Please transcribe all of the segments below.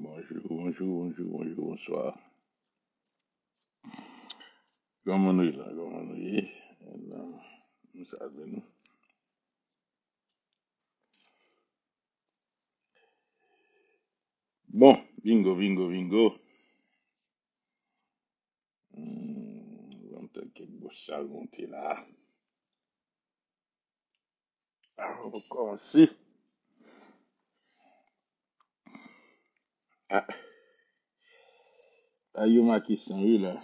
Bonjour, bonsoir. Comment nous là, comment nous y est? Nous savons. Bon, bingo. On va quelques beaux salons là. Alors, on va commencer. Ah, il y a qui sont là.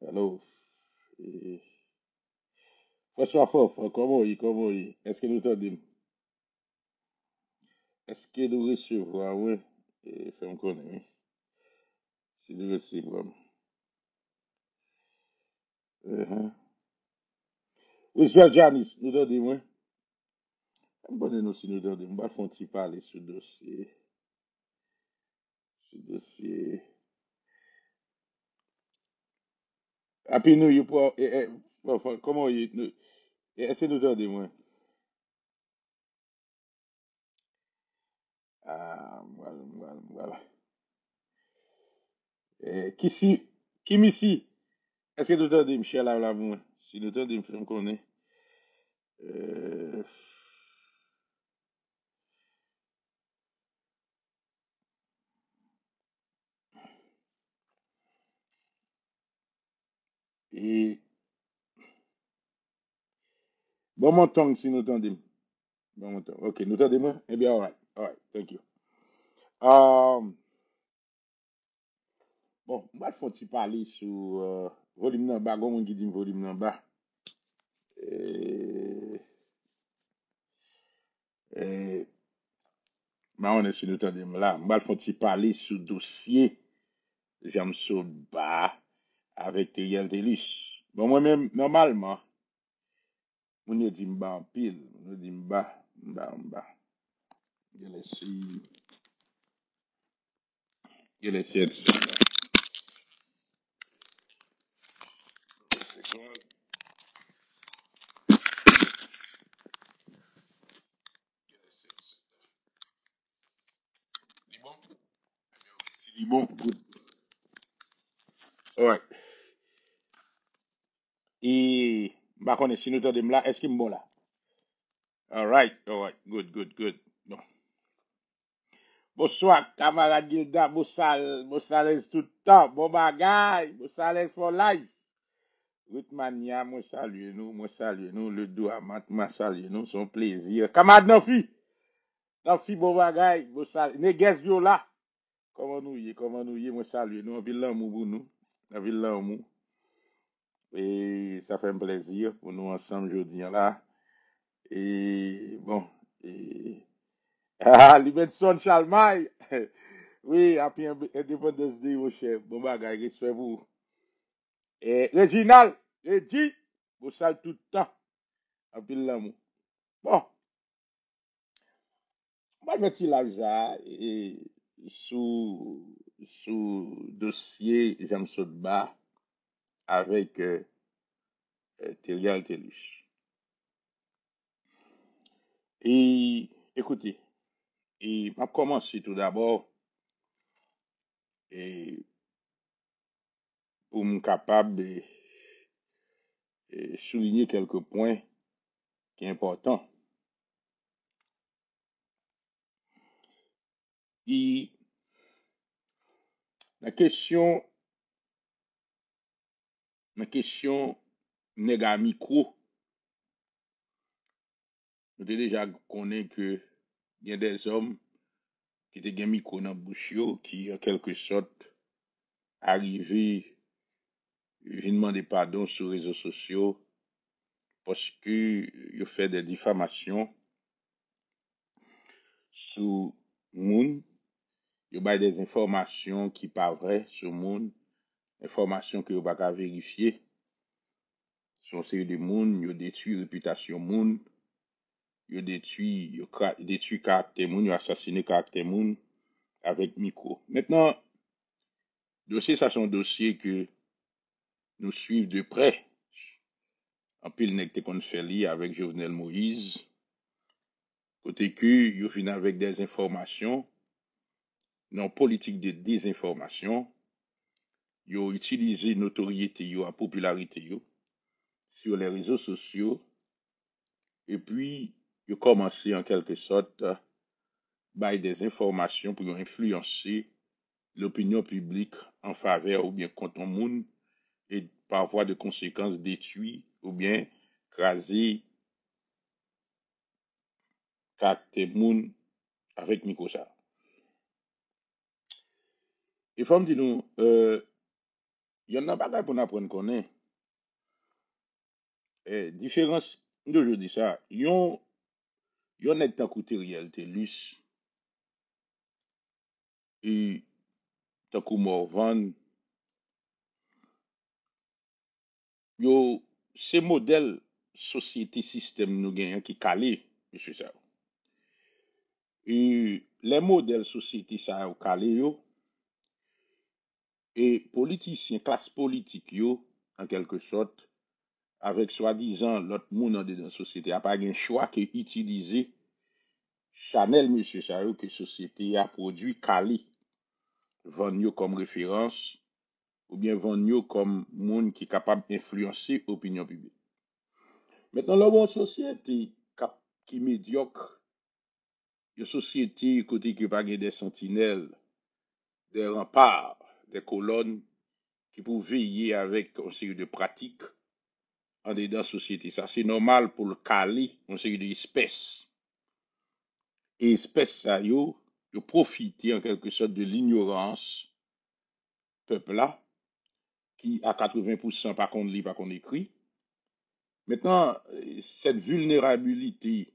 Allô? Eh, François Fof, comment il? Est-ce que nous t'entendons? Est-ce que nous recevons, oui? Fais-moi connaître. Si nous recevons. Oui, c'est Janice, nous t'entendons, oui? Bonne nous si nous t'entendons. On va faire un petit parler sur le dossier. Sur le dossier. Happy New Year pour. Enfin, comment il. Est-ce que nous entendons, moi? Ah, voilà. Qui si. Qui ici? Est-ce que nous entendons, Michel, là, moi? Si nous entendons, je me connais. Euh, et. Bon, mon tongue, si nous entendons. Bon, mon tongue. Ok, nous entendons, moi? Eh bien, alright, thank you. Bon, moi, faut tu parler sur volume number, bas, comment on dit volume number. Et. Et. Bah, on est sur nous entendons là. Moi, faut tu parler sur dossier. J'aime ça bas avec Teriel Telus. Bon, moi-même, normalement, on dit m'ba en pile. On dit m'ba. Je laisse, je laisse être ça. Si bon, good. Alright. Et, bah, qu'on est si nous t'entendons là, est-ce qu'il est bon là? Alright, good. Bon. Bonsoir, camarade Gilda, Bossales tout le temps, bon bagay, Bossales for life. Whitmania, moi salue nous, le Douamat, moi salue nous, son plaisir. Camarade Nafi, bon bagay, Bossales, Neges Viola, comment nous y, moi salue nous, en ville l'amour pour nous, en ville l'amour. Et ça fait un plaisir pour nous ensemble aujourd'hui là. Et bon, et Libenson Chalmay. Oui, après Independence Day, mon cher. Bon bagay, respect pour. Et Réginal, Reggie, vous sale tout le temps. Après l'amour. Bon, moi je vais là déjà et sous dossier James Sotba avec Teriel Telus. Et écoutez, et on commence tout d'abord et pour me capable de souligner quelques points qui sont importants. Et la question, nègre micro, nous avons déjà connu que il y a des hommes qui étaient micro dans la bouche yo, qui en quelque sorte arrivé viennent demander pardon sur les réseaux sociaux parce que ils fait des diffamations sur moun, ils ont des informations qui pas vraies sur moun, informations que vous pas vérifier. Son série de moun, ils détruit réputation moun, ils détruit caractère moun, ils assassiné caractère moun avec micro. Maintenant, dossier ça c'est un dossier que nous suivons de près en pile nèg te kon fè li avec Jovenel Moïse, côté que yo fin avec des informations, non politique de désinformation, yo utilisé notoriété yo, à popularité yo, sur les réseaux sociaux, et puis yo commencé en quelque sorte by des informations pour influencer l'opinion publique en faveur ou bien contre un monde et par voie de conséquences détruire ou bien craser caractère monde avec Mikosa. Et faut me dire nous, y en a pas pour nous apprendre qu'on différence de je dis ça, yon est tant côté réalité lus et tant que Morvan, yo ces modèles société système nous gagnent qui calé monsieur ça. Et les modèles société ça calé yo et politiciens classe politique yo en quelque sorte avec soi-disant l'autre monde dans la société a pas un choix que utiliser Chanel monsieur ça que société a produit calé vendre yo comme référence ou bien vendre yo comme monde qui est capable d'influencer l'opinion publique. Maintenant la bonne société qui médiocre, une société côté qui pas des sentinelles, des remparts, des colonnes qui pour veiller avec une série de pratiques en dedans de la société. Ça, c'est normal pour le caler une série d'espèces. Et espèces, ça, yo profiter en quelque sorte de l'ignorance peuple là, qui à 80% pas qu'on lit, pas qu'on écrit. Maintenant, cette vulnérabilité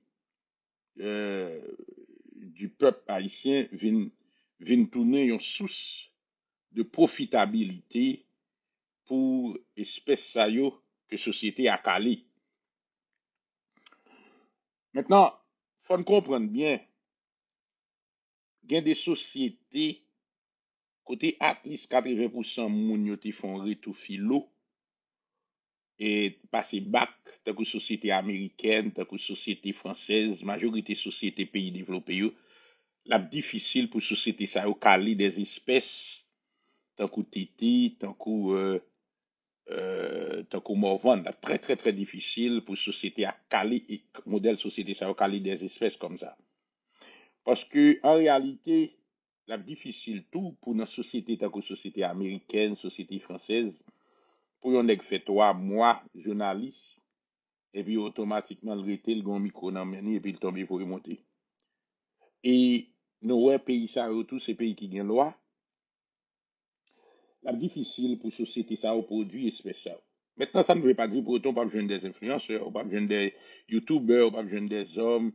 du peuple haïtien vient tourner une source de profitabilité pour espèce ça yo que société a calé. Maintenant, faut comprendre bien, il y a des sociétés côté at least 80% moun yo te font retour filo et passer bac tant que société américaine, tant que société française, majorité société pays développés yo, la difficile pour société ça yo calé des espèces tant que Titi, tant que Morvan, très très très difficile pour société à caler et modèle société ça à caler des espèces comme ça. Parce que en réalité, la difficile tout pour notre société tant que société américaine, société française, pour yon nèg fait 3 mois journaliste et puis automatiquement le rete le gon micro dans meni et puis il tombe pour remonter. Et nous pays ça tout ces pays qui gagnent loi, la difficile pour société ça au produit spécial. Maintenant, ça ne veut pas dire pour autant pas besoin des influenceurs, pas besoin des youtubeurs, pas besoin des hommes,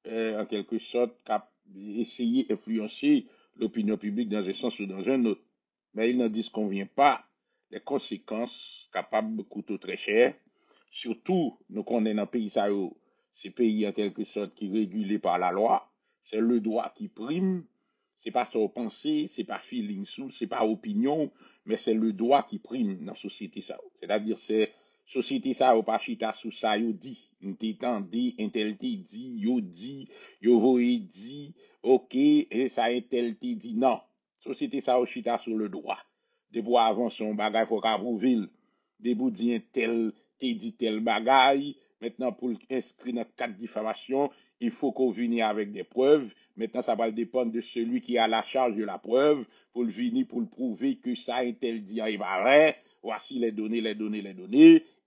en quelque sorte, qui essayer d'influencer l'opinion publique dans un sens ou dans un autre. Mais il n'en disconvient pas des conséquences capables de coûter très cher. Surtout, nous connaissons un pays, ça, ces pays en quelque sorte qui régulés par la loi. C'est le droit qui prime. C'est pas son pensée, c'est pas feeling sous, c'est pas opinion, mais c'est le droit qui prime dans la société ça. C'est-à-dire c'est société ça ou pas chita sous ça yo dit, t'entendez, intel dit, yo voye dit, OK, et ça intel dit non. Société ça ou chita sur le droit. De pour avancer son bagay faut qu'a prouver. De pour dire tel dit tel bagay, maintenant pour inscrire dans cadre diffamation, il faut qu'on vienne avec des preuves. Maintenant, ça va dépendre de celui qui a la charge de la preuve pour le venir, pour le prouver que ça un tel dit est vrai. Voici les données.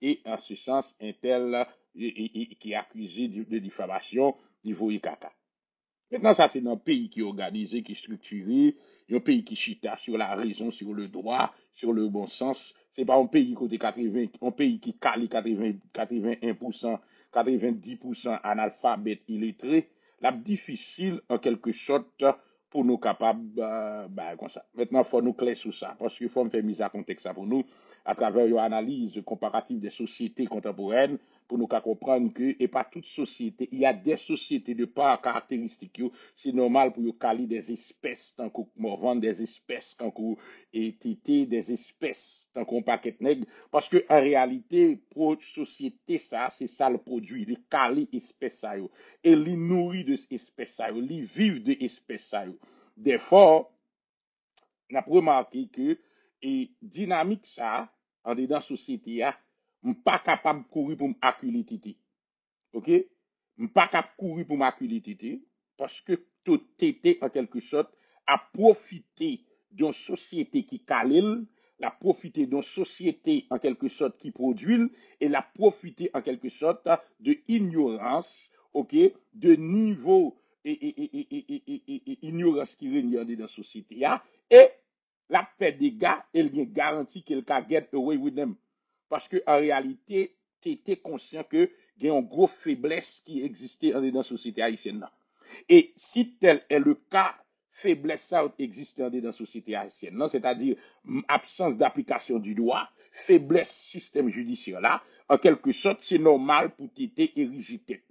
Et en ce sens, un tel qui est accusé de diffamation, il faut y caca. Maintenant, ça, c'est un pays qui est organisé, qui est structuré, un pays qui chita sur la raison, sur le droit, sur le bon sens. C'est pas un pays côté 80, un pays qui cale 81%, 90% analphabète illettré. La difficile, en quelque sorte, pour nous capables, comme ça. Maintenant, faut nous clair sur ça, parce qu'il faut me faire mise à contexte ça pour nous. à travers une analyse comparative des sociétés contemporaines pour nous comprendre que, et pas toute société, il y a des sociétés de par caractéristiques, c'est normal pour caler des espèces, tant qu'on vendre des espèces, tant qu'on étité des espèces, tant qu'on paquet nègre, parce que en réalité, pour société, ça, c'est ça le produit, les caler espèces, ça, et les nourrir de espèces, ça, les vivre de espèces, ça. Des fois, on a remarqué que et dynamique ça en dedans la société a pas capable de courir pour m'acculer titi. OK? Pas capable de courir pour m'acculer titi parce que tout était en quelque sorte à profiter d'une société qui calile, la profiter d'une société en quelque sorte qui produit et la profiter en quelque sorte de ignorance, OK, de niveau et ignorance qui règne dans la société et la paix des gars, elle est garantie qu'elle can get away with them. Parce que en réalité, tu étais conscient que il y a une grosse faiblesse qui existait dans la société haïtienne. Et si tel est le cas, faiblesse ça existe dans la société haïtienne, c'est-à-dire absence d'application du droit, faiblesse système judiciaire là, en quelque sorte, c'est normal pour t'être érigé tête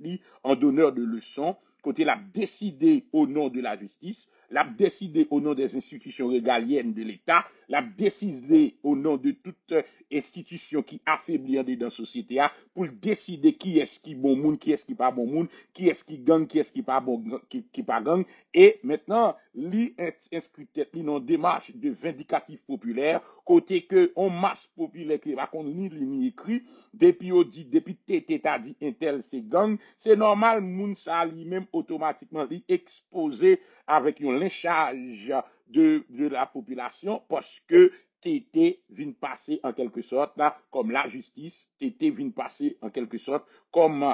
en donneur de leçons, côté l'a décidé au nom de la justice, l'a décidé au nom des institutions régaliennes de l'État, l'a décidé au nom de toute institution qui affaiblit dans la société pour décider qui est-ce qui bon monde, qui est-ce qui pas bon monde, qui est-ce qui gagne, qui est-ce qui pas bon, qui pas gagne. Et maintenant, li inscrit tête li dans démarche de vindicatif populaire, côté que on masse populaire qui va qu'on ni écrit, depuis on dit, depuis tété t'a dit intel c'est gang, c'est normal, moun ça lui-même automatiquement li exposé avec un lynchage de la population parce que Tété vient passer en quelque sorte là, comme la justice, Tété vient passer en quelque sorte comme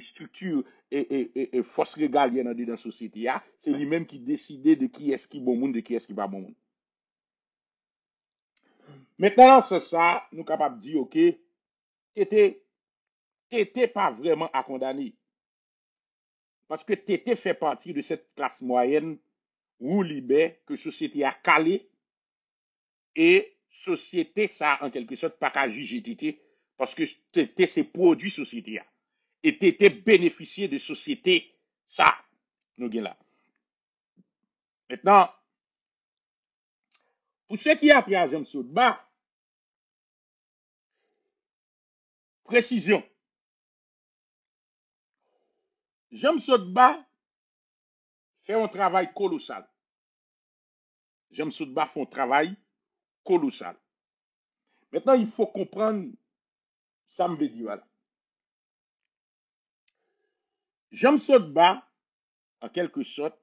structure et force régalienne dans la société. C'est lui-même qui décide de qui est-ce qui est bon monde, de qui est-ce qui n'est pas bon monde. Maintenant, c'est ça, nous sommes capables de dire, OK, Tété pas vraiment à condamner. Parce que Tété fait partie de cette classe moyenne ou libère que la société a calé et société ça en quelque sorte pas qu'à juger Tété parce que Tété c'est produit société et Tété bénéficier de société ça nous gain là. Maintenant pour ceux qui appris à Jean Sodba, précision. Jean Sodba fait un travail colossal. Jean Sodba fait un travail colossal. Maintenant il faut comprendre ça me veut dire voilà. Jean Sodba en quelque sorte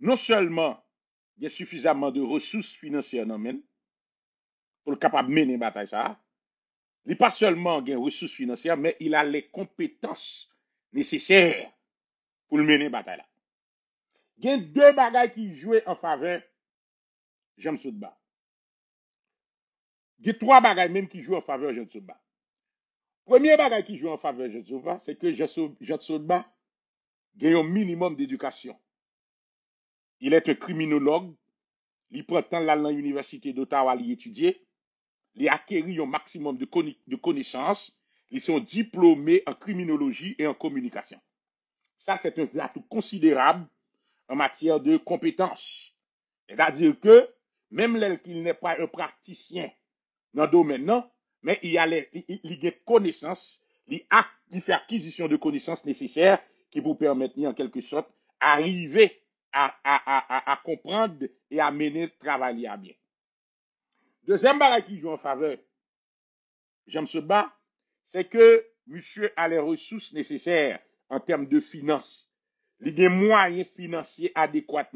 non seulement il y a suffisamment de ressources financières dans men pour le capable mener bataille ça. Il n'a pas seulement des ressources financières, mais il a les compétences nécessaires pour le mener bataille là. Il y a deux bagages qui jouent en faveur de Jean Sodba. Il y a trois bagages même qui jouent en faveur de Jean Sodba. Premier bagage qui joue en faveur de Jean Sodba, c'est que Jean Sodba a un minimum d'éducation. Il est un criminologue. Il prend temps là dans l'université d'Ottawa à étudier. Il a acquis un maximum de connaissances. Ils sont diplômés en criminologie et en communication. Ça, c'est un atout considérable en matière de compétences. C'est-à-dire que, même qu'il n'est pas un praticien dans le domaine, non, mais il a des connaissances, il fait acquisition de connaissances nécessaires qui vous permettent, en quelque sorte, d'arriver à comprendre et à mener le travail à bien. Deuxième barrière qui joue en faveur, Jean Sodba, c'est que monsieur a les ressources nécessaires en termes de finances. Il y a des moyens financiers adéquats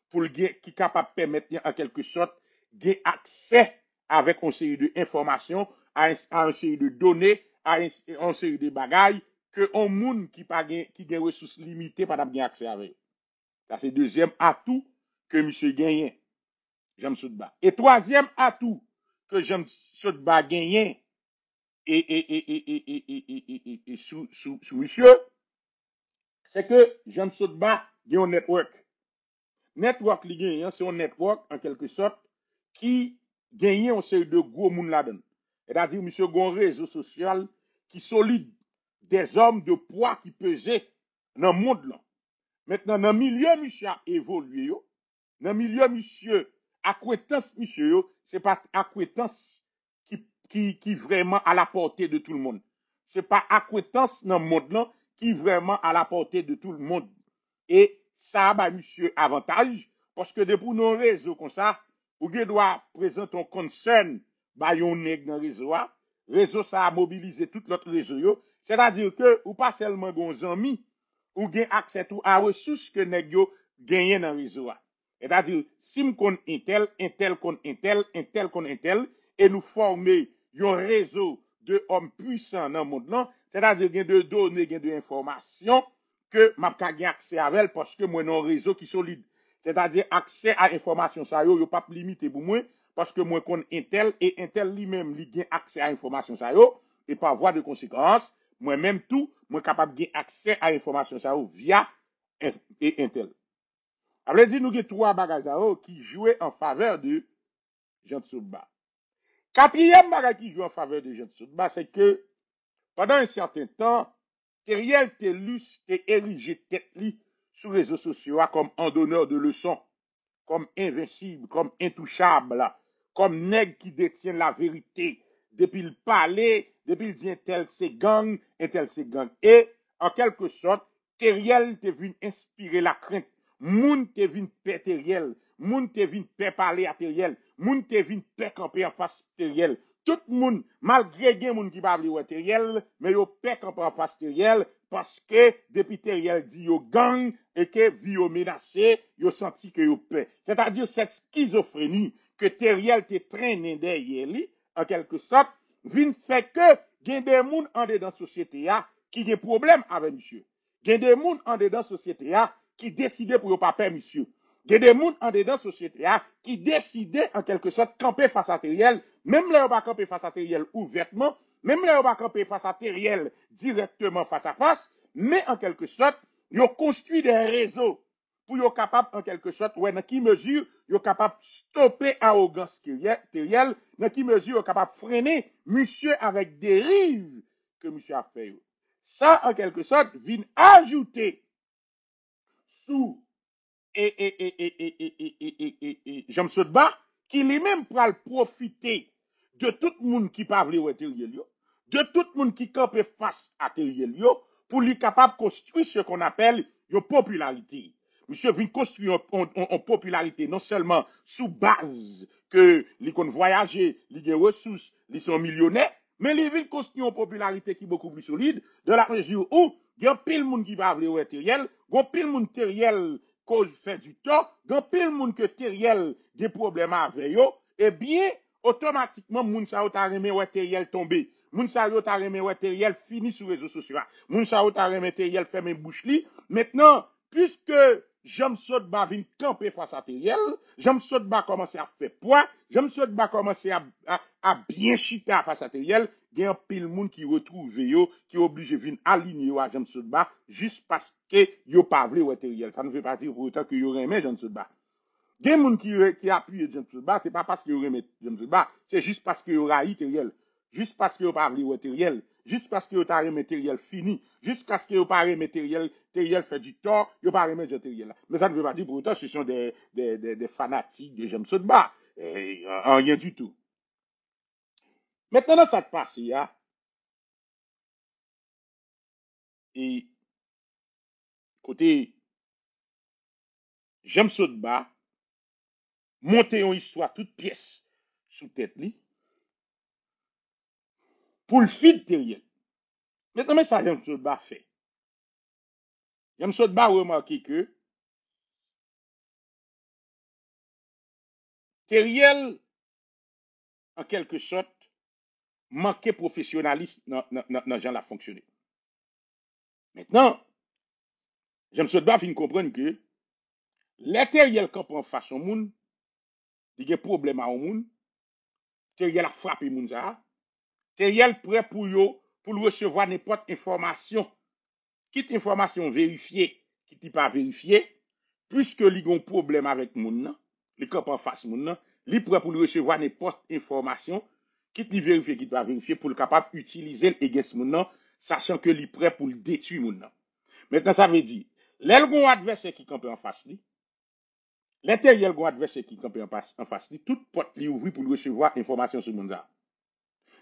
pour qui est capable de permettre en quelque sorte d'avoir accès avec une série d'informations, à une série de données, à une série de bagailles que un monde qui a des ressources limitées pas d'avoir accès avec. Ça c'est deuxième atout que monsieur gagne, Jean Sodba. Et troisième atout que Jean Sodba gagne et sous monsieur, c'est que Jean Sodba a un network. Network, c'est un network en quelque sorte qui gagné on série de gros moun là-dedans. C'est-à-dire, monsieur, gon réseau social qui solide des hommes de poids qui pesaient dans le monde là. Maintenant, dans le milieu, monsieur a évolué, yo. Dans le milieu, monsieur, acquaintance, monsieur, yo, c'est pas acquaintance qui vraiment à la portée de tout le monde. C'est pas acquaintance dans le monde là qui vraiment à la portée de tout le monde. Et ça, bah, monsieur, avantage, parce que depuis nos réseaux comme ça, ou doit présenter un concern, bah, yon nèg dans réseau, réseau ça a mobilisé tout notre réseau, yo. C'est-à-dire que, ou pas seulement gon amis, ou gen accès tout à ressources que nèg yo gagné dans réseau. C'est-à-dire, si m kon intel, intel kon intel, intel kon intel, et nous former un réseau de hommes puissants dans le monde, non? C'est-à-dire, gen de données, gen de informations, que m'a ka gen accès à elle parce que moi, non réseau qui solide. C'est-à-dire, accès à information, ça yo pas limité pour moi, parce que moi, kon intel, et intel lui-même, li gen accès à information, ça yo, et par voie de conséquence, moi-même tout, moi capable de accès à l'information ça via et Intel. Après dit nous avons trois bagages qui jouaient en faveur de Jean Tsoutba. Quatrième bagage qui joue en faveur de Jean Tsoutba, c'est que pendant un certain temps, Teriel Telus t'est érigé tête li sur les réseaux sociaux comme en donneur de leçons, comme invincible, comme intouchable, comme nègre qui détient la vérité. Depuis le palais, depuis le dit tel c'est gang, et tel c'est gang. Et, en quelque sorte, Teriel te venu inspirer la crainte. Moun te venu paix Teriel. Moun te venu paix parler à Teriel. Moun te venu paix camper en face Teriel. Tout le monde, malgré gen moun qui parle de Teriel, mais yo paix camper en face Teriel, parce que depuis Teriel dit yo gang, et que vi yo menacé, yo senti que yo paix. C'est-à-dire cette schizophrénie que Teriel te traîné derrière lui, en quelque sorte, vin fait que gen des moun en dedans société a qui gen problème avec monsieur. Gen des moun en dedans société a qui décide pour yo pas paix monsieur. Gen des moun en dedans société a qui décide en quelque sorte camper face à Teriel, même là on va camper face à Teriel ouvertement, même là on va camper face à Teriel directement face à face, mais en quelque sorte, yo construit des réseaux pour yo capable en quelque sorte ouais dans qui mesure yo capable stopper arrogance Teriel, dans qui mesure yo capable freiner monsieur avec dérive que monsieur a fait. Ça en quelque sorte vient ajouter sous Jean Sotba qui lui-même pral profiter de tout le monde qui parle au Teriel yo, de tout le monde qui campe face à Teriel yo pour lui capable construire ce qu'on appelle une popularité. Monsieur vient construire une popularité non seulement sous base que les qu'on voyager, les ressources, les sont millionnaires, mais les vient construire une popularité qui est beaucoup plus solide de la mesure où il y a pile monde qui parle au Teriel, il y a pile monde Teriel cause fait du tort, il y a pile monde que Teriel des problèmes avec yo, eh bien automatiquement moun sa yo ta remè wè Teriel tomber. Moun sa yo ta remè wè Teriel fini sur les réseaux sociaux. Moun sa yo ta remè Teriel fermer bouche li. Maintenant, puisque Jean Sotba vient camper face à Teriel, Jean Sotba commence à faire poids, Jean Sotba commence à bien chita face à Teriel, il y a un pile moun qui retrouve yo, qui oblige venir aligner à Jean Sotba juste parce que yo pas vle wè Teriel. Ça ne veut pas dire pour autant que yo remè Jean Sotba. Des gens qui appuient Jean Sotba, c'est pas parce que vous remet Jean Sotba, c'est juste parce que vous haït Teriel. Juste parce que vous parlez de Teriel. Juste parce que vous avez remis Teriel fini. Juste parce que vous parlez de Teriel fait du tort, vous parlez de Teriel. Mais ça ne veut pas dire pour autant ce sont des fanatiques de Jean Sotba. Rien du tout. Maintenant, ça te passe, là. Et côté Jean Sotba, monter une histoire toute pièce sous tête li pour le feed Teriel. Maintenant, mais ça, Jean Sotba fait. Jean Sotba a remarqué que Teriel, en quelque sorte, manquait professionnalisme dans Jean la fonctionner. Maintenant, Jean Sotba vient comprendre que les Teriel quand prend face au monde, il y a des problèmes au monde, Teriel a frappé moun ça, Teriel prêt pour recevoir n'importe information, quitte information vérifiée, qui n'est pas vérifiée, puisque il y a un problème avec moun nan, il camp en face moun nan, li prêt pour recevoir n'importe information, quitte li vérifier, quitte pas vérifier, pour le capable d'utiliser against moun nan, sachant que li prêt pour le détruire moun nan. Maintenant, ça veut dire, l'el gon adversaire qui campe en face li, l'intérieur gon adversaire qui campe en face li, toute porte li ouvri pour recevoir information sur moun nan.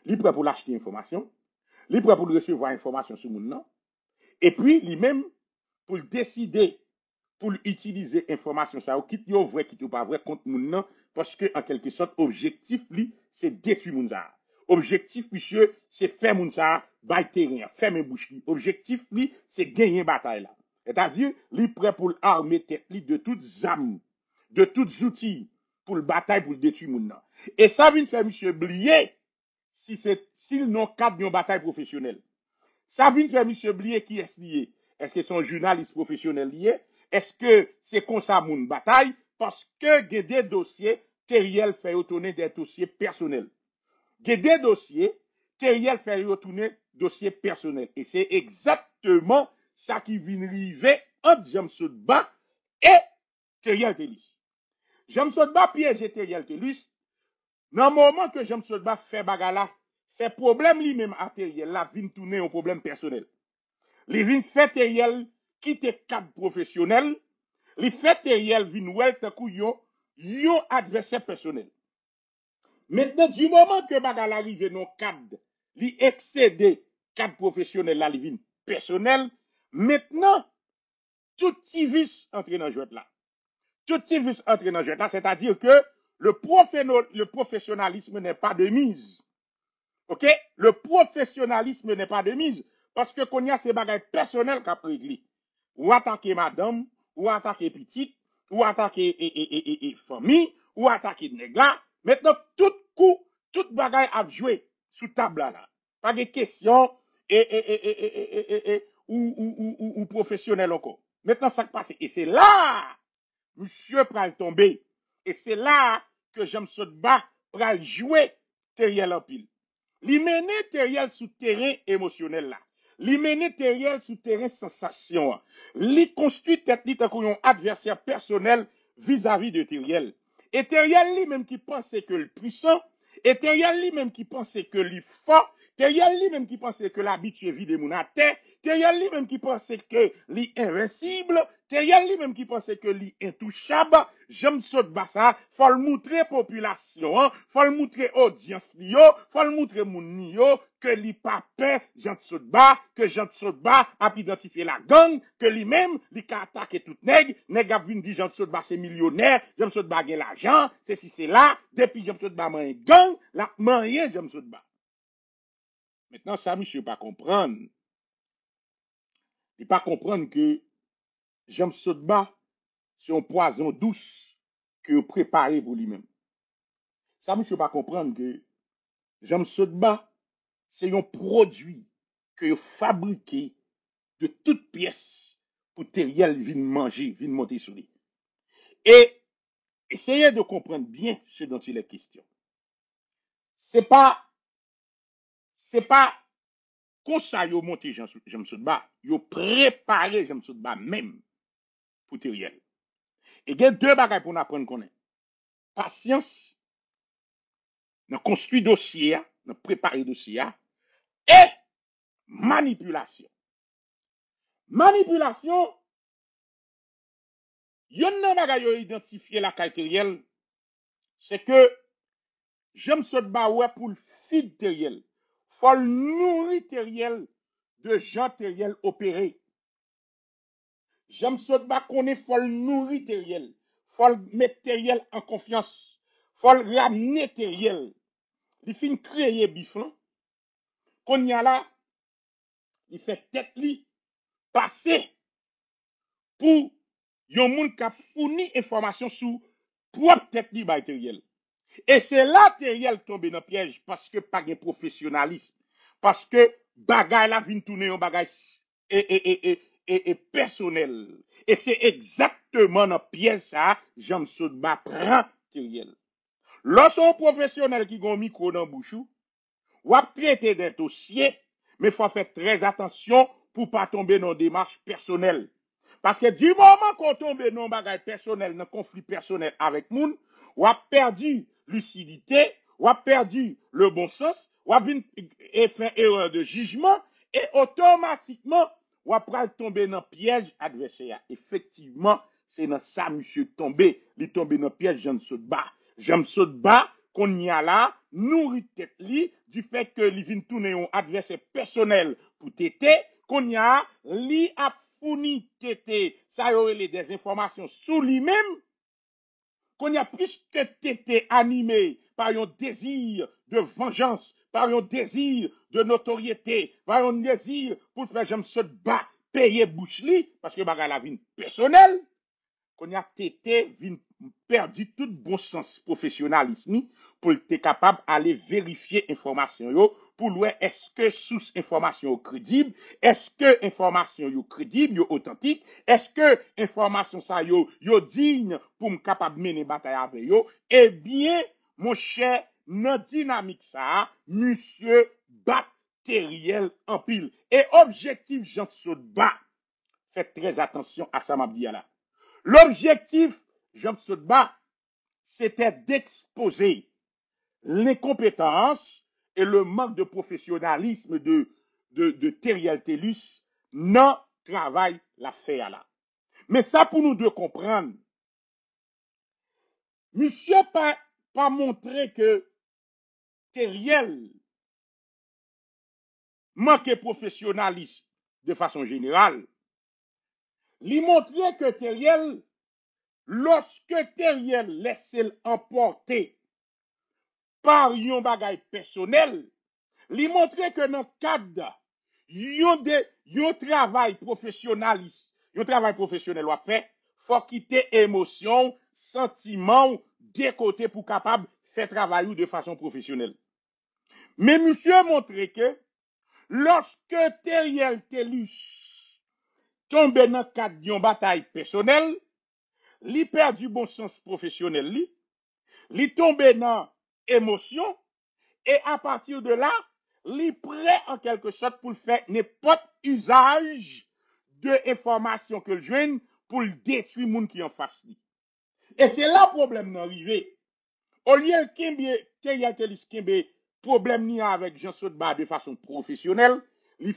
Li prêt pour l'acheter information, li prêt pour recevoir information sur moun nan, et puis, li même, pour décider, pour utiliser information ça, ou quitte yo vrai, quitte ou pas vrai, contre moun nan, parce que, en quelque sorte, objectif, li, c'est détruire moun nan. Objectif, monsieur, c'est faire moun sa, bay terrain, fermer bouche li. Objectif, li, c'est gagner bataille là. C'est-à-dire, li prêt pour l'armer tête li de toutes armes, de toutes outils, pour le bataille, pour le détruire moun nan. Et ça vient faire monsieur oublier, s'il n'ont cadre d'une bataille professionnelle. Ça vient faire monsieur oublier qui est lié. Est-ce que c'est un journaliste professionnel lié? Est-ce que c'est comme ça moun bataille? Parce que des dossiers, Teriel fait retourner des dossiers personnels. Des dossiers, Teriel fait retourner dossiers personnels. Et c'est exactement ça qui vient arriver entre James Sotba et Teriel Telus. James Sotba piège Teriel Telus. Dans le moment que James Sotba fait bagala, fait problème lui-même à Teriel, là, vient tourner un problème personnel. Il vient faire Teriel quitter cadre professionnel. Il fait Teriel vient ouel takou yo adversaire personnel. Maintenant, du moment que bagal arrive dans le cadre, li excédé cadre professionnel, là, li vin personnel, maintenant, tout vice entre dans le jeu là. Tout vice entre dans le jeu là, c'est-à-dire que le professionnalisme n'est pas de mise. OK? Le professionnalisme n'est pas de mise. Parce que qu'on y a ces bagages personnels qu'a réglé. Ou attaquer madame, ou attaquer petite, ou attaquer famille, ou attaquer nègla. Maintenant, tout coup, tout bagage a joué sous table là. Pas de question ou professionnel encore. Maintenant, ça passe. Et c'est là, monsieur pral tomber. Et c'est là que James Sotba pral jouer Teriel en pile. Li mene Teriel sous terrain émotionnel là. Li mene Teriel sous terrain sensation. Li construit tête li tant un adversaire personnel vis-à-vis de Teriel. Et Teriel lui-même qui pensait que le puissant, et Teriel lui-même qui pensait que le fort, Teriel lui-même qui pensait que l'habitué vide mon à terre, Teriel lui-même qui pensait que l'invincible, Teriel lui-même qui pensait que l'intouchable, James Sotba ça, faut le montrer population, faut le montrer audience yo, faut le montrer moun yo, que li pa peur James Sotba, que James Sotba a identifié la gang, que lui-même, li ka attaquer tout nèg a vinn di James Sotba c'est millionnaire, James Sotba gen l'argent, c'est si c'est là, depuis James Sotba man gang, la man James Sotba. Maintenant, ça, monsieur, pas comprendre. Il pas comprendre que James Sotba, c'est un poison douce que vous préparez pour lui-même. Ça, monsieur, pas comprendre que James Sotba, c'est un produit que vous fabriquez de toutes pièces pour Teriel vienne manger, vienne monter sur lui. Et essayez de comprendre bien ce dont il est question. C'est pas comme ça, yo monté James Sotba, yo préparé James Sotba même pour Teriel. Et il y a deux bagages pour nous apprendre qu'on est. Patience, dans construire dossier, dans préparer dossier, et manipulation. Manipulation, yon nan bagay yo identifié la Teriel, c'est que James Sotba ouais pour le feed Teriel. Faut le nourrir Teriel de Jean Teriel opéré. James Sotba connaît faut le nourrir Teriel. Faut le mettre Teriel en confiance. Faut le ramener Teriel. Il fin créer biflan. Qu'on y a là, il fait tête li passer pour yon moun ka fourni information sur propre tête li by Teriel. Et c'est là Teriel tombe dans piège parce que pas de professionnalisme. Parce que bagay la vin tourner un bagay et personnel. Et c'est exactement dans piège ça, James Sotba prend Teriel. Lorsqu'on professionnel qui gon micro dans bouchou, ou a traiter des dossiers, mais faut faire très attention pour pas tomber dans des démarches personnelles. Parce que du moment qu'on tombe dans bagay personnel, dans conflit personnel avec moun, ou a perdu lucidité, ou a perdu le bon sens, ou a fait erreur de jugement, et automatiquement, ou a tomber dans le piège adversaire. Effectivement, c'est dans ça, monsieur, tombé. Il tombé dans le piège, j'en saute bas. J'en saute bas, qu'on y a là, nourrit tête li, du fait que li vient tourner un adversaire personnel pour tété, qu'on y a, li a fourni tété, ça y aurait des informations sous lui-même, qu'on y a plus que tété animé par un désir de vengeance, par un désir de notoriété, par un désir pour faire j'aime se bas, payer bouche li, parce que bagarre la vie personnelle, qu'on y a tété perdu tout bon sens professionnalisme pour être capable d'aller vérifier information yo pour voir est-ce que source information crédible, est-ce que information yo crédible, yo authentique, est-ce que information ça yo digne pour me capable mener bataille avec yo. Eh bien, mon cher, dans dynamique ça, monsieur bactériel en pile. Et objectif Jean Saute bas. Faites très attention à ça m'a dit là. L'objectif, Jean Sotba, c'était d'exposer l'incompétence et le manque de professionnalisme de Teriel Tellus dans le travail la fait là. Mais ça pour nous de comprendre, monsieur pas montré que Teriel manquait professionnalisme de façon générale. Il montrait que Teriel, lorsque Teriel laissait emporter par yon bagay personnel, li montre que dans le cadre yon travail professionnel ou fait, faut quitter émotion, sentiment de côté pour capable faire travail de façon professionnelle. Mais monsieur montre que lorsque Teriel Tellus tombe dans le cadre d'une bataille personnelle, li perd du bon sens professionnel li tombe dans émotion, et à partir de là, li prêt en quelque sorte pour faire n'importe usage de information que le joigne pour le détruire moun qui en face li. Et c'est là le problème d'arriver. Au lieu de problème ni avec Jean Sotba de façon professionnelle, li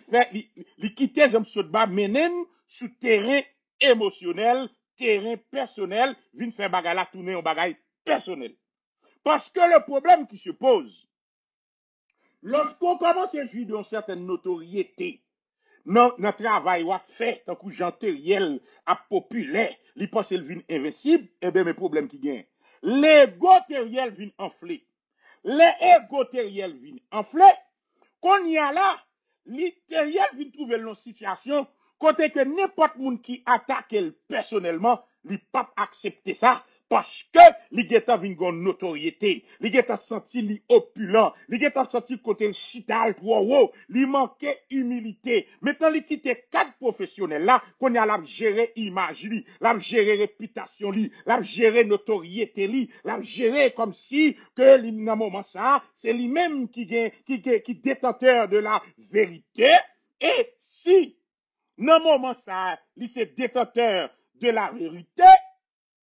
quitte Jean Sotba menen sous terrain émotionnel, terrain personnel, vin faire bagay la tourner en bagay personnel. Parce que le problème qui se pose, lorsqu'on commence à jouir d'une certaine notoriété, notre travail ou fait, tant que Jean Teriel a populaire, li pense le vin invincible, et bien mes problèmes qui gagnent. L'ego Teriel vin enflé. L'ego Teriel vin enflé, qu'on y a là, li Teriel vin trouver une situation, côté que n'importe monde qui attaque personnellement, li pas accepter ça, parce que li geta vin gon notoriété, li geta senti li opulent, li geta senti côté le chital trop li manquait humilité. Maintenant li quitte quatre professionnels là, qu'on y a la gérer image li, la gérer réputation li, la gérer notoriété li, la gérer comme si que li nan moment ça, c'est lui-même qui détenteur de la vérité, et si nan moment ça, li c'est détenteur de la vérité,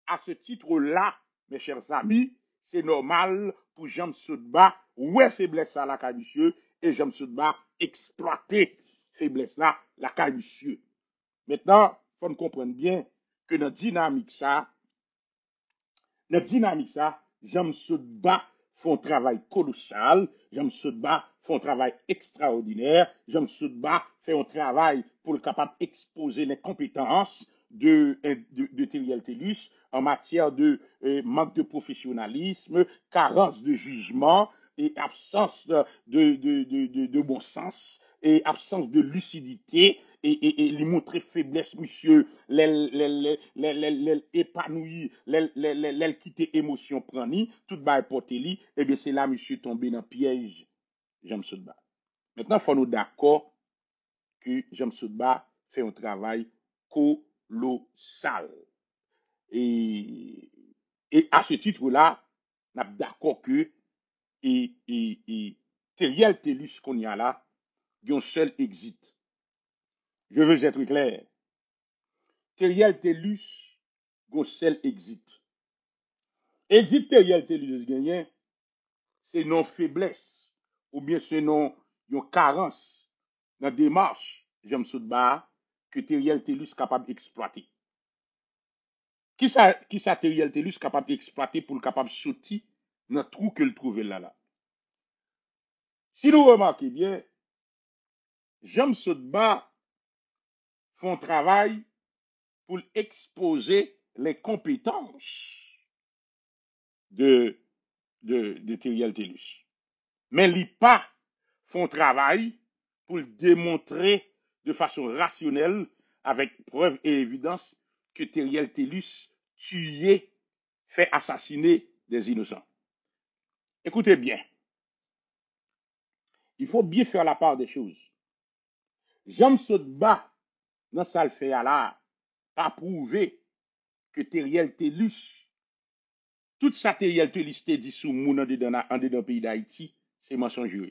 à ce titre-là, mes chers amis, c'est normal pour Jean Soudba, ouais faiblesse à la monsieur, et Jean Soudba exploiter faiblesse là, la monsieur. Maintenant, faut nous comprendre bien que dans dynamique ça, Jean Soudba font un travail colossal, Jean Soudba font un travail extraordinaire, Jean Soudba fait un travail pour le capable d'exposer les compétences de Teriel Tellus en matière de manque de professionnalisme, carence de jugement et absence de bon sens et absence de lucidité et lui montrer faiblesse, monsieur, épanoui, quitter émotion prani, tout va porter li, et bien c'est là, monsieur, tombé dans le piège, Jean Soudba. Maintenant, il faut nous d'accord que Jean Soudba fait un travail colossal. Et à ce titre-là, on est d'accord que Teriel Tellus qu'on y a là, il y a un seul exit. Je veux être clair. Teriel Tellus, il y a un seul exit. Exit Teriel Tellus gagné, c'est non faiblesse, ou bien c'est non une carence dans la démarche, j'aime ce bas, que Teriel Telus capable d'exploiter. Qui ça Teriel Telus capable d'exploiter pour le capable de sortir dans le trou que le trouve là. Si nous remarquons bien, j'aime ce bas font travail pour exposer les compétences de Teriel Telus. Mais les pas font travail pour démontrer de façon rationnelle, avec preuve et évidence, que Teriel Telus tué, fait assassiner des innocents. Écoutez bien, il faut bien faire la part des choses. J'aime se bat dans ça le fait là, pas prouver que Teriel Telus, toute sa Teriel Telus te dit sous moun en dedans pays d'Haïti, c'est mensongère.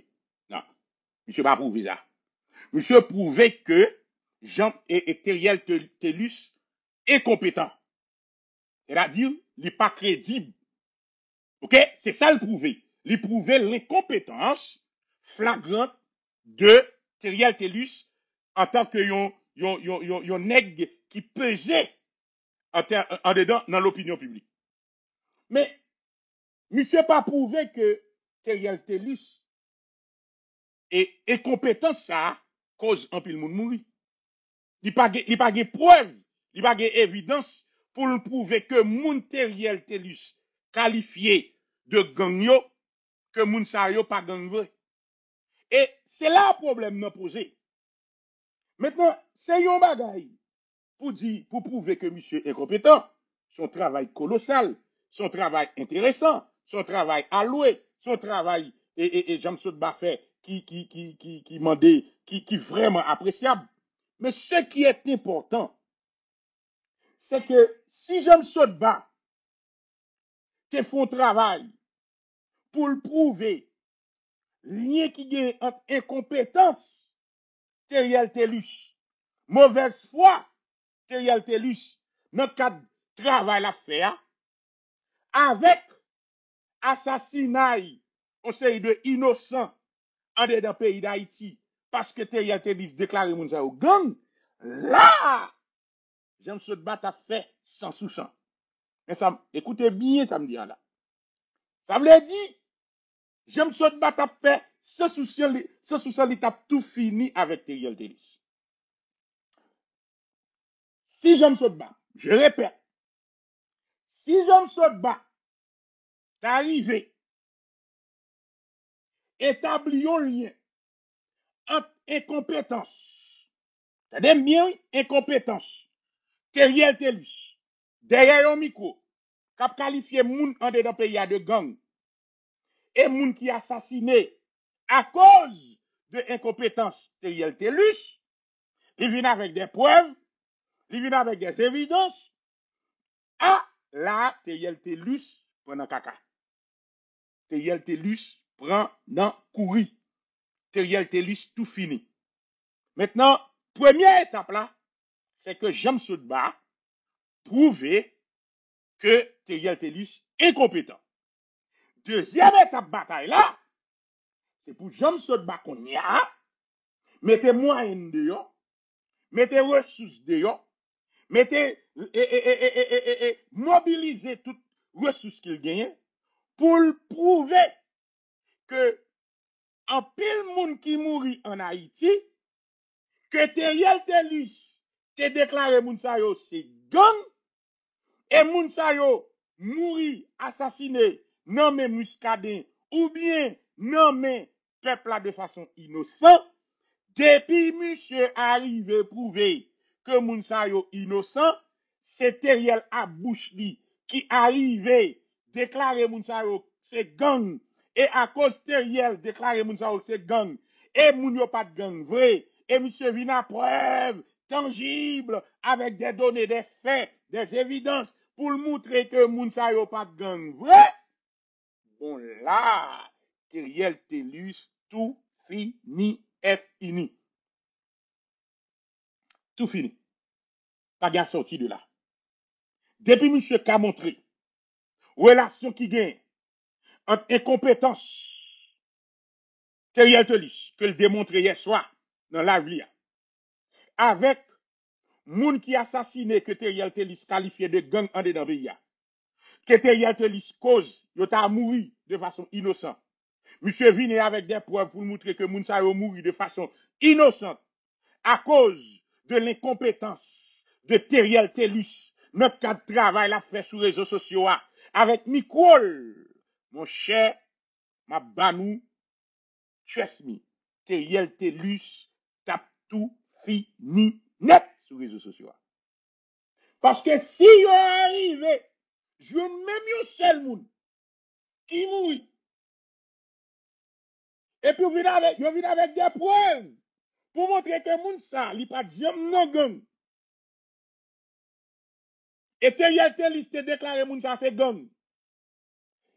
Non, monsieur pas prouvé ça. Monsieur prouvé que Jean et Teriel Telus est compétent. C'est-à-dire, il n'est pas crédible. OK? C'est ça le prouvé. Il prouvé l'incompétence flagrante de Teriel Telus en tant que yon nègre qui pesait en dedans dans l'opinion publique. Mais, monsieur pas prouvé que Teriel Telus est incompétent, ça cause un pile moun mouri. Il n'y a pas de preuve, il n'y a pas d'évidence pour le prouver que moun Teriel Telus qualifié de gang yo, que moun sa yo pas gang vrai. Et c'est là le problème nous posé. Maintenant, c'est un bagay pour prouver que monsieur est compétent. Son travail colossal, son travail intéressant, son travail alloué, son travail, et Jean-Claude Baffet, qui vraiment appréciable. Mais ce qui est important, c'est que si Jean-Claude Baffet te font travail pour le prouver, lien qui est entre incompétence, Teriel Telus, mauvaise foi, Teriel Telus, dans le cadre de travail à faire, avec assassinat, on sait de innocents en dedans pays d'Haïti, parce que Teriel Telus déclaré moun sa au gang, là, j'aime ce battre fait 100%. Mais ça, écoutez bien, ça me dit là. Ça veut dire, j'aime ce battre fait 100%, il tape tout fini avec Teriel Telus. Si j'aime ce bat, je répète, si j'aime ce bat, c'est arrivé, établir un lien entre incompétence, c'est-à-dire bien incompétence, Teriel Telus, derrière un micro, qui qualifié moun en dedans pays de gang, et moun qui assassiné à cause de incompétence Teriel Telus, il vient avec des preuves, il vient avec des évidences, ah, là, Teriel Telus prend un caca. Teriel Telus prend dans courir. Teriel Telus tout fini. Maintenant, première étape là, c'est que Jean Soudba prouver que Teriel Telus est incompétent. Deuxième étape bataille là, c'est pour Jean Soudba qu'on y a, mettez moyens dehors, mettez ressources dehors, mettez mobiliser toutes ressources qu'il gagne pour prouver que en pile monde qui mourit en Haïti, que Teriel Telus te déclaré moun sa yo c'est gang, et moun sa yo mouri, assassiné, nommé muscadin, ou bien nommé peuple là de façon innocente, depuis monsieur arrive prouver que moun sa yo innocent, c'est Teriel à bouche li qui arrive déclarer moun sa yo c'est gang, et à cause Teriel déclarer moun sa yo c'est gang, et moun yo pas de gang vrai, et monsieur vient à preuve tangible avec des données, des faits, des évidences pour montrer que moun sa yo pas de gang vrai. Bon là, Teriel Telus tout fini, fini. Tout fini. Pas de sorti de là. Depuis monsieur qu'a montré relation qui gagne entre incompétence, Teriel Telis, que le démontré hier soir dans la vie, avec moun qui assassiné que Teriel Telis qualifié de gang en dedans pays, que Teriel Telis cause, il a mouru de façon innocente. Monsieur vient avec des preuves pour montrer que moun sa yo mouru de façon innocente à cause de l'incompétence de Teriel Telis. Notre cadre de travail l'a fait sur les réseaux sociaux avec Nicole. Mon cher, ma banou, trust me, Teriel Telis tape tout fini net sur les réseaux sociaux. Parce que si yo arrivé, je même yo seul moun qui mourit. Et puis, yo vient avec des preuves pour montrer que moun sa, li pas jamais non gang. Et Teriel Telis te déclaré moun sa c'est gang.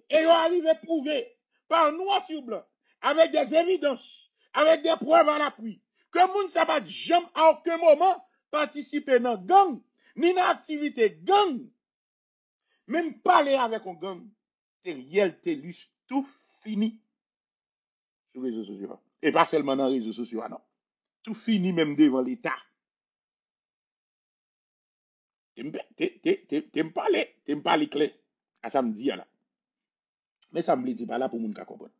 Et yo arrive à prouver par noir sur blanc, avec des évidences, avec des preuves à l'appui, que moun sa pas jamais à aucun moment participer dans gang, ni dans activité gang, même parler avec un gang. Teriel Telis tout fini sur les réseaux sociaux. Et pas seulement dans les réseaux sociaux, non. Tout fini même devant l'État. Tu me parles clair. À ça me dit là. Mais ça me dit pas là pour moun ka comprendre.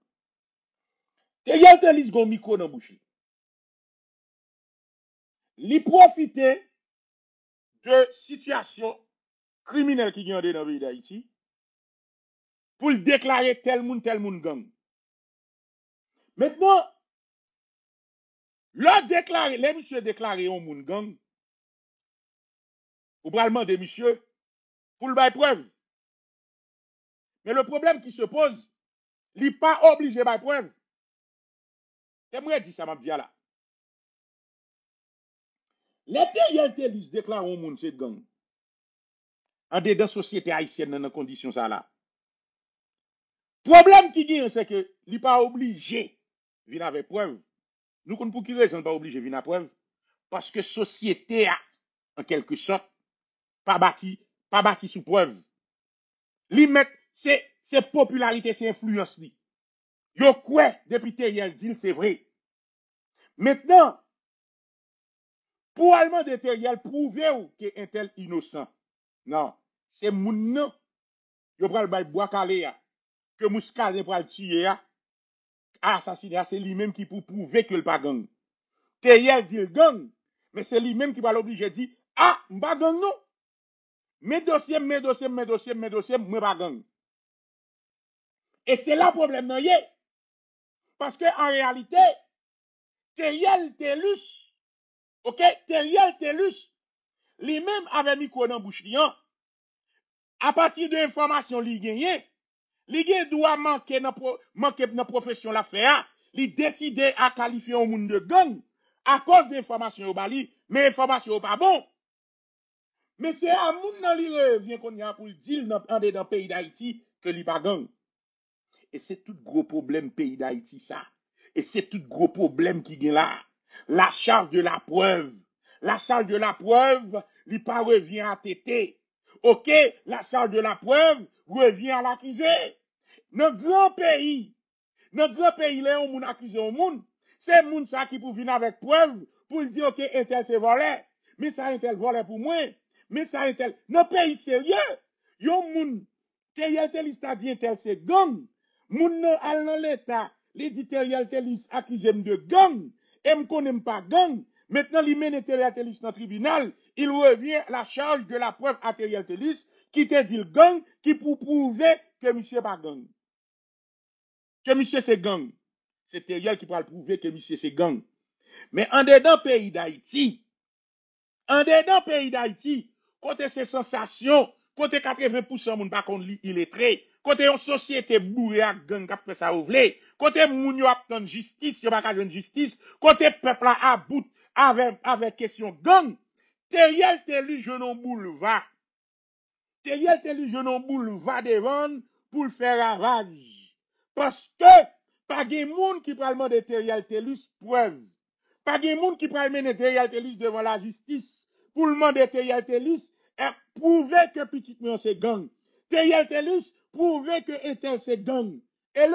Teriel Telis gon micro dans bouche. Li profiter de situation criminelle qui gagne dans le pays d'Haïti pour déclarer tel moun gang. Maintenant, les monsieur déclaré un moun gang, ou probablement des messieurs pour le bail preuve. Mais le problème qui se pose, il n'est pas obligé de preuve. J'aimerais dire ça, m'a dit là. Les Teriel Telis déclarent un moun c'est gang. En dedans société haïtienne dans des conditions ça là. Problème qui gagne, c'est que il n'est pas obligé de venir avec preuve. Nous connaissons pour qui raison pas obligé de venir avec preuve. Parce que société a, en quelque sorte, pas bâti sous preuve. Li met, c'est popularité, c'est influence li. Yo quoi, depuis Teriel dit, c'est vrai. Maintenant, pour allemand de Teriel, prouver ou que un tel innocent. Non, c'est moun nan. Yo pral bay bois calé ya. Que Mouskale pral tuer ya. Assassiner, c'est lui-même qui pour prouver que le pas gang. Teriel dit le gang, mais c'est lui-même qui va l'obliger de dire, ah, m'pa gang non. Mes dossiers, moi pas gang. Et c'est là le problème, non, yé. Parce que en réalité, Teriel Telis, ok, Teriel Telis, lui-même avait mis quoi dans bouche liant. À partir de l'information li gen doit manquer dans profession la faire, li décider à qualifier un monde de gang à cause d'informations au bali, mais information pas bon. Mais c'est à moun nan li revient qu'on y a pour le dire dans le pays d'Haïti que li pas gang. Et c'est tout gros problème pays d'Haïti ça. Et c'est tout gros problème qui est là. La charge de la preuve. La charge de la preuve, il pas revient à tété. Ok, la charge de la preuve revient à l'accusé. Dans grand pays, là, on accuse un monde, c'est moun ça qui pour venir avec preuve, pour dire, ok, un tel c'est volé, mais ça un tel volé pour moi, mais ça un tel, dans pays sérieux, yon moun, Teriel Telis ta dit un tel c'est gang, moun nan al dans l'état, les dit Teriel Telis accuse de gang, et me connaît pas gang, maintenant il mène Teriel Telis dans le tribunal, il revient la charge de la preuve à Teriel Telis, qui te dit le gang, qui pour prouver que monsieur pas gang. Que monsieur c'est gang. C'est Teriel qui pourra prouver que monsieur c'est gang. Mais en dedans pays d'Haïti, côté ces sensations, côté 80% moun pa kon li illettré, côté une société bourrée à gang qui fait ça ouvlé, côté moun yo attend justice, yo pa ka joine justice, côté peuple à bout avec question gang, Teriel Telis jeune boulevard. Teriel Telis jeune boulevard devant pour le faire ravage. Parce que, pas de monde qui parle de Teriel Telis preuve. Pas de monde qui parle de Teriel Telis devant la justice. Pour le monde de Teriel Telis, prouver que petit c'est gang. Teriel Telis, prouver que Intel c'est gang. Et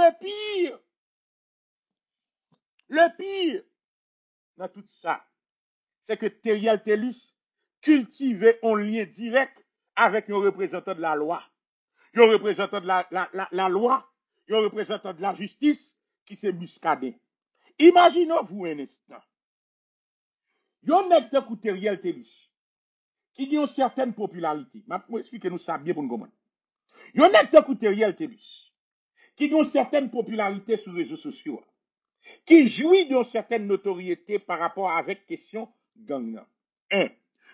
le pire dans tout ça, c'est que Teriel Tellus cultivait un lien direct avec un représentant de la loi. Un représentant de la loi, un représentant de la justice qui s'est muscadé. Imaginez-vous un instant. Yon nèg de Teriel Tellus qui a une certaine popularité. Je vais expliquer nous ça bien pour nous comprendre. Yon nèg de Teriel Tellus qui a une certaine popularité sur les réseaux sociaux, qui jouit d'une certaine notoriété par rapport avec question gang. Un.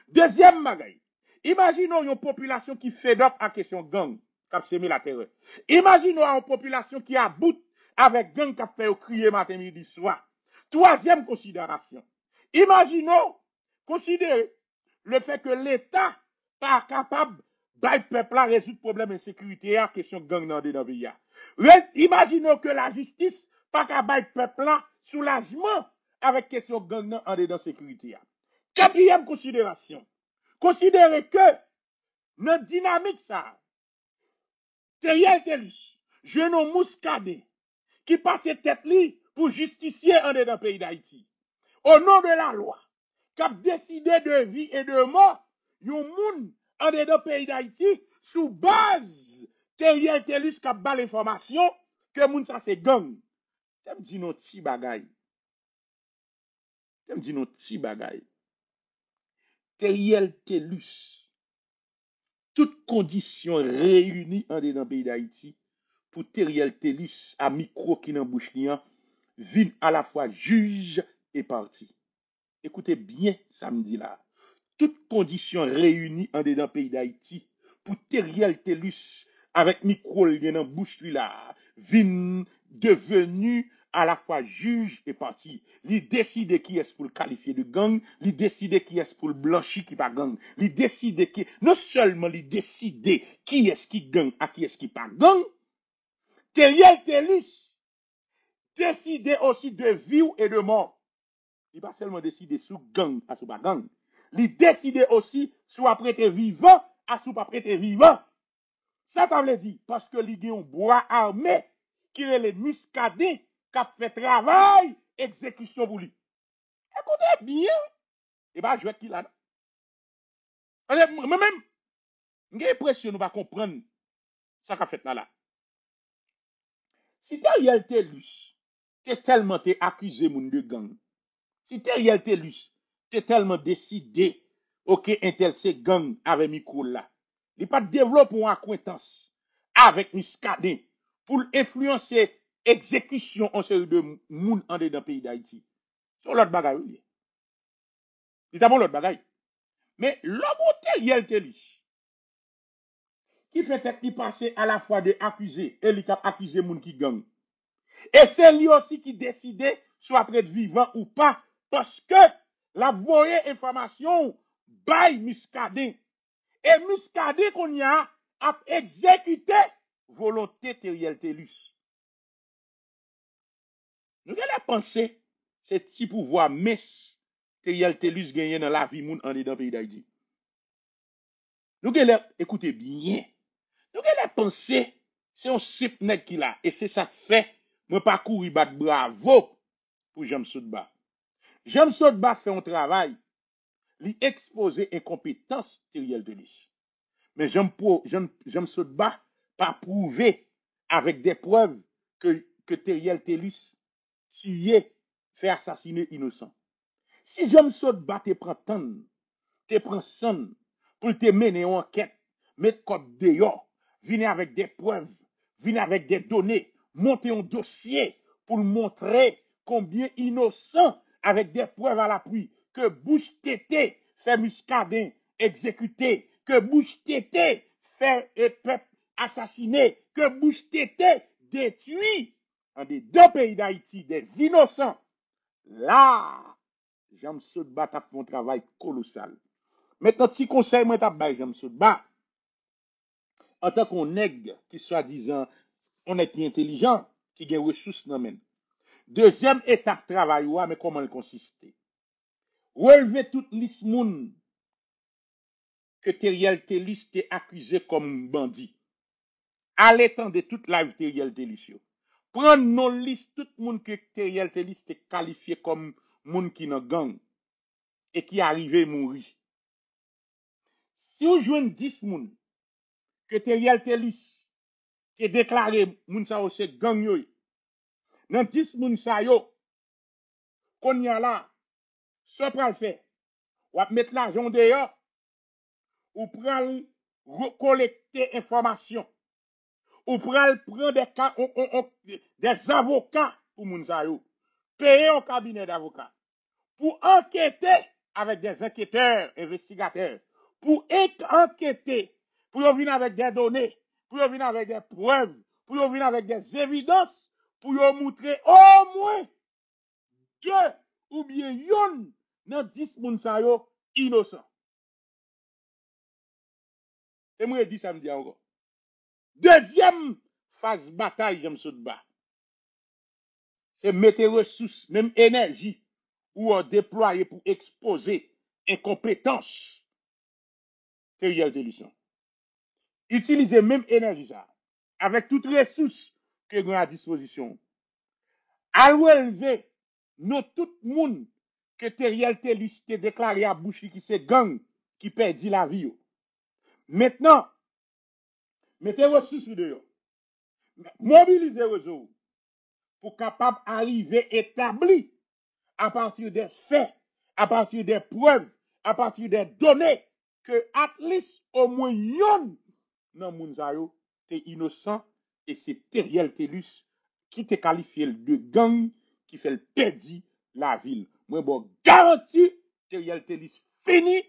Deuxième bagaille. Imaginons une population qui fait up à question gang, qui a semé la terreur. Imaginons une population qui a bout avec gang qui a fait crier matin, midi, soir. Troisième considération. Imaginons, considérez le fait que l'État pas capable de peuple à résoudre problème d'insécurité à question gang dans le pays. Imaginons que la justice pas capable de peuple là soulagement avec question gang en dedans sécurité. Quatrième considération. Considérez que notre dynamique ça, Teriel Tellus, jeune Muscadet, qui passe tête li pour justicier en dedans pays d'Haïti. Au nom de la loi, qui a décidé de vie et de mort, yon moun en dedans pays d'Haïti, sous base Teriel Tellus qui a bas l'information que moun ça c'est gang. T'aime dit non ti bagay. T'aime dit non ti bagay. Teriel Tellus, toutes conditions réunies en dedans pays d'Haïti, pour Teriel Tellus, à micro qui n'en bouche rien, vin à la fois juge et parti. Écoutez bien samedi là. Toutes conditions réunies en dedans pays d'Haïti, pour Teriel Tellus, avec micro qui n'en bouche là, vin devenu à la fois juge et parti. Il décide qui est pour le qualifier de gang, il décide qui est pour le blanchir qui pas gang, il décide qui, non seulement il décide qui est qui gang à qui est qui pas gang, Teriel Tellus décide aussi de vie et de mort. Il pas seulement décider sous gang à sous pas gang, il décide aussi soit prêté vivant à sous pas prêté vivant. Ça veut dire parce que il y a un bois armé qui est le muscadet qui a fait travail, exécution pour lui. Écoutez bien, et bien je vais qui là. Moi-même, j'ai l'impression de ne pas comprendre ça qu'a fait là. Si Teriel Tellus, t'es tellement accusé moun de gang. Si Teriel Tellus, t'es tellement décidé, ok, intel c'est gang avec micro là. Il pas développé une acquaintance avec Muscadet pour influencer exécution en série de moun en dedans pays d'Haïti. C'est l'autre bagaille. C'est d'abord l'autre bagaille. Mais l'homme Teriel Tellus, qui fait être qui passer à la fois de accuser et il a accusé moun qui gang. Et c'est lui aussi qui décide soit prêtre vivant ou pas, parce que la voyée information by Muscadet. Et Muscadet qu'on y a exécuté volonté Teriel Tellus. Nous allons penser, c'est petit pouvoir messe Teriel Tellus gagné dans la vie moun en dedans pays d'Haïti. Nous allons écouter bien. Nous allons penser, c'est un sip nèg qui là, et c'est ça fait, moi pas courir battre bravo pour Jean Soudba. Jean Soudba fait un travail, lui exposer incompétence Teriel Tellus. Mais Jean Soudba pas prouvé avec des preuves que Teriel Tellus tué, fait assassiner innocent. Si Jean Soudba te prend temps, te prend son pour te mener en enquête, mettre code dehors, venir avec des preuves, venir avec des données, monter un dossier pour montrer combien innocent, avec des preuves à l'appui, que Bouche Tété fait Muscadet exécuté, que Bouche Tété fait peuple assassiné, que Bouche Tété détruit en des deux pays d'Haïti des innocents. Là, Jean Soudba a fait un travail colossal. Maintenant, si conseil, moi, t'as bail Jean Soudba, en tant qu'on nègre qui soi-disant on est intelligent, qui a des ressources dans men. Deuxième étape travail, mais comment elle consiste? Relever toute liste moun que Teriel Tellus t'est accusé comme bandit. À l'étang de toute live Teriel Tellus. Prendre nos listes, tout le monde que Teriel te liste est qualifié comme monde qui nan gang et qui arrivé mourir. Si vous jouez 10 moun que Teriel te liste, te déclaré moun sa yo se gang yo, nan 10 moun sa yo, qu'on y a là, ce pral fait, ou mettre l'argent dehors, ou pral collecter information, ou pral prendre des avocats pour moun sa yo, payer au cabinet d'avocats, pour enquêter avec des enquêteurs, investigateurs, pour enquêter, pour venir avec des données, pour venir avec des preuves, pour venir avec des évidences, pour montrer au moins 2 ou bien yon dans 10 moun sa yo innocent. Et moi, je dis ça me dit encore. Deuxième phase bataille, j'aime ça de bas. C'est mettre ressources, même énergie, ou déployer pour exposer incompétence. C'est réalité Lucien. Utilisez même énergie ça, avec toutes les ressources que vous avez à disposition. À relever, nous tout le monde que Teriel te listé déclaré à bouche qui c'est gang qui perdit la vie. Maintenant, mettez ressources dehors. Mobilisez réseau pour capable arriver établi à partir des faits, à partir des preuves, à partir des données que at least au moins yon nan moun sa yo te innocent et c'est Teriel Telus qui te qualifié de gang qui fait le perdre la ville. Moi bon garanti Teriel Telus fini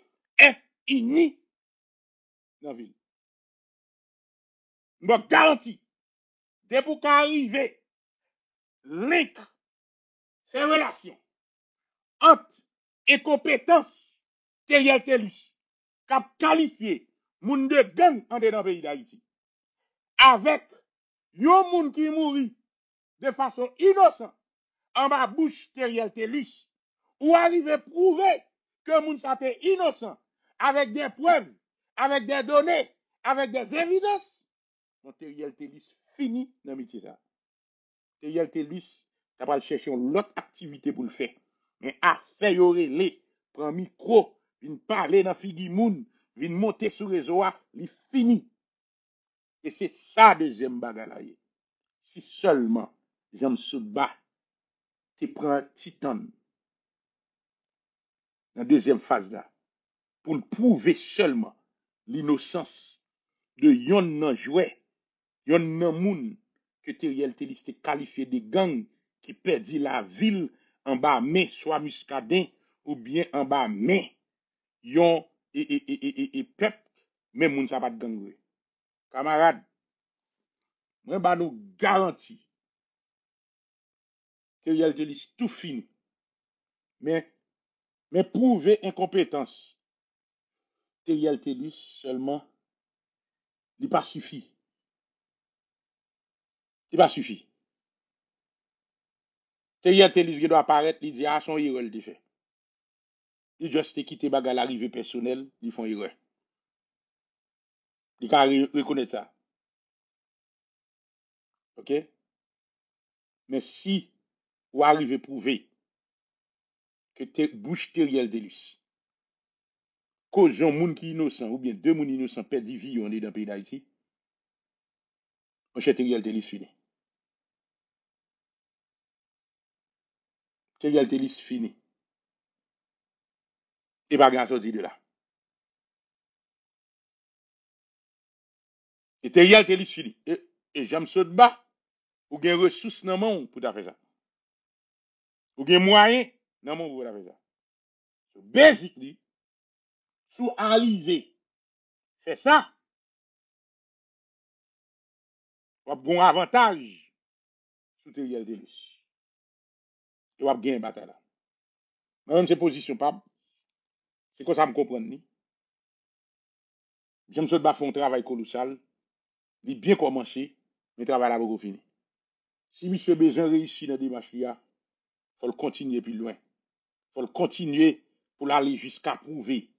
fini dans la ville. Bon garanti dès pour qu'arriver link ces relations entre incompétence Teriel Telus cap qualifié moun de gang en dedans pays d'Haïti avec yon moun qui mourit de façon innocente en bas bouche Teriel Telus ou arriver prouver que moun sa te innocent avec des preuves, avec des données, avec des évidences. Donc Teriel Telus fini dans métier ça. Teriel Telus t'as pas chercher une autre activité pour le faire. Mais à faire yorele, prend micro, vinn parler dans figi moun, vinn monter sur réseau, li fini. Et c'est ça deuxième bagay. Si seulement j'aime Soudba, tu prends Titan dans la deuxième phase là, pour prouver seulement l'innocence de yon nan jouet, yon nan moun que Teriel Telus te qualifié de gang qui perdit la ville en bas main, soit muscadin ou bien en bas main, yon et peuple, mais moun sa pas de gang. Camarade, moi ba nous garanti Teriel Telus tout fini. Mais prouver incompétence. Teriel Telus seulement, il pas suffit. Il pas suffit. Teriel Telus qui doit apparaître, il dit ah son erreur le fait. Il juste quitté bagal l'arrivée personnelle, ils font erreur. Il can reconnaître ça. OK? Mais si vous arrivez à prouver que bouche Teriel Telus cause un monde qui innocent ou bien 2 moun innocents perdent vie on est dans le pays d'Haïti, mon cher Teriel Telus fini. Teriel Telus fini. Et pas grand sorti de là. Et Teriel Telus fini. Et j'aime ça de bas, ou gen ressources dans mon pour faire ça. Ou gen moyen dans mon pour faire ça. So basically, sous arriver, c'est ça. Ou bon avantage sous Teriel Telus. Et ou gagner bataille là. Même ces positions pas, c'est comme ça me comprendre ni. J'aime ça de bas faire un travail colossal. Il bien commencé, mais le travail là pas fini. Si M. Béjean réussit dans la démarche, il faut le continuer plus loin. Il faut le continuer pour aller jusqu'à prouver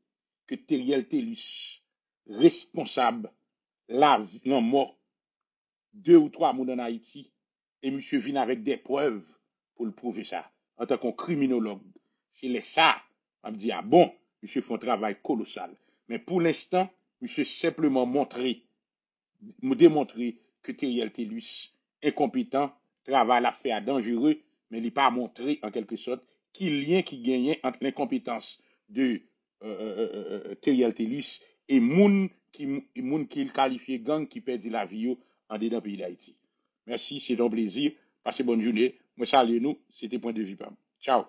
que Teriel Telus responsable la mort 2 ou 3 moun en Haïti Et monsieur vient avec des preuves pour le prouver ça. En tant qu'un criminologue. C'est les ça. On me dit, ah bon, monsieur fait un travail colossal. Mais pour l'instant, monsieur simplement démontrer que Teriel Tellus incompétent, travail à faire dangereux, mais il n'a pas montré en quelque sorte qu'il y a qui gagnait entre l'incompétence de Teriel Tellus et moun qui qualifié gang qui perdit la vie en dedans pays d'Haïti. Merci, c'est un plaisir. Passez bonne journée. Moi, salut nous. C'était Point de Vue. Ciao.